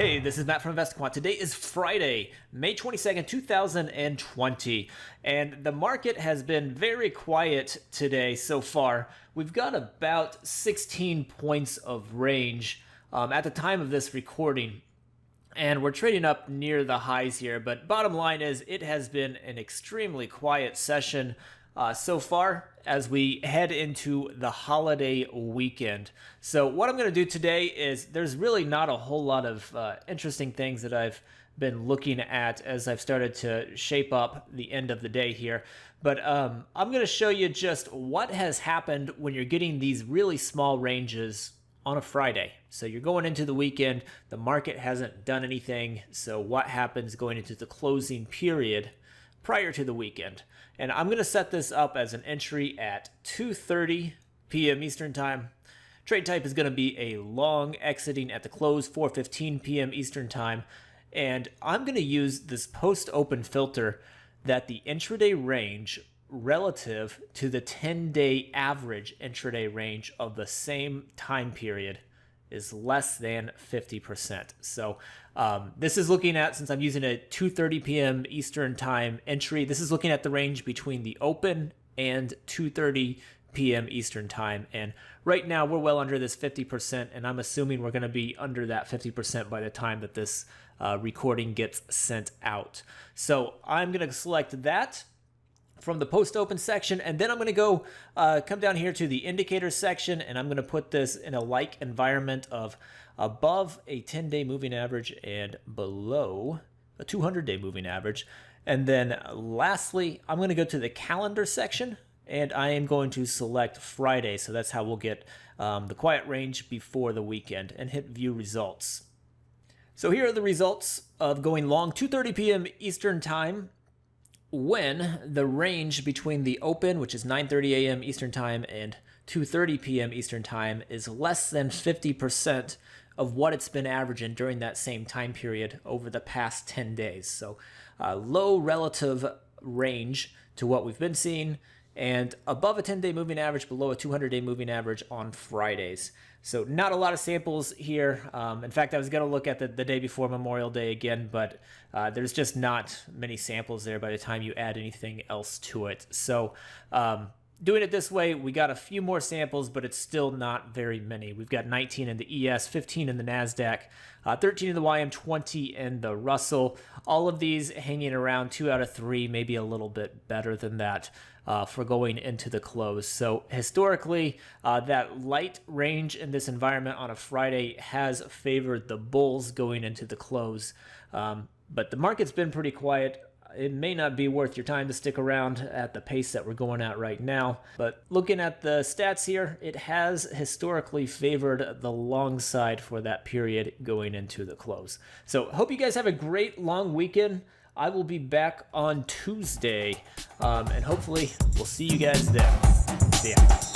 Hey, this is Matt from InvestiQuant. Today is Friday, May 22nd, 2020, and the market has been very quiet today so far. We've got about 16 points of range at the time of this recording, and we're trading up near the highs here, but bottom line is it has been an extremely quiet session so far as we head into the holiday weekend. So what I'm going to do today is there's really not a whole lot of interesting things that I've been looking at as I've started to shape up the end of the day here. But I'm going to show you just what has happened when you're getting these really small ranges on a Friday. So you're going into the weekend, the market hasn't done anything. So what happens going into the closing period prior to the weekend? And I'm going to set this up as an entry at 2:30 p.m. Eastern Time. Trade type is going to be a long, exiting at the close, 4:15 p.m. Eastern Time. And I'm going to use this post-open filter that the intraday range relative to the 10-day average intraday range of the same time period is less than 50%. So this is looking at, since I'm using a 2:30 p.m. Eastern Time entry, this is looking at the range between the open and 2:30 p.m. Eastern Time. And right now we're well under this 50%, and I'm assuming we're going to be under that 50% by the time that this recording gets sent out. So I'm going to select that from the post-open section, and then I'm going to go come down here to the indicators section, and I'm going to put this in a like environment of above a 10-day moving average and below a 200-day moving average. And then lastly, I'm going to go to the calendar section, and I am going to select Friday. So that's how we'll get the quiet range before the weekend, and hit view results. So here are the results of going long 2:30 p.m. Eastern Time, when the range between the open, which is 9:30 a.m. Eastern Time, and 2:30 p.m. Eastern Time is less than 50% of what it's been averaging during that same time period over the past 10 days. So low relative range to what we've been seeing, and above a 10-day moving average, below a 200-day moving average on Fridays. So not a lot of samples here. In fact, I was going to look at the day before Memorial Day again, but there's just not many samples there by the time you add anything else to it. So doing it this way, we got a few more samples, but it's still not very many. We've got 19 in the ES, 15 in the NASDAQ, 13 in the YM, 20 in the Russell. All of these hanging around 2 out of 3, maybe a little bit better than that for going into the close. So historically, that light range in this environment on a Friday has favored the bulls going into the close. But the market's been pretty quiet. It may not be worth your time to stick around at the pace that we're going at right now. But looking at the stats here, it has historically favored the long side for that period going into the close. So hope you guys have a great long weekend. I will be back on Tuesday, and hopefully we'll see you guys then. See ya.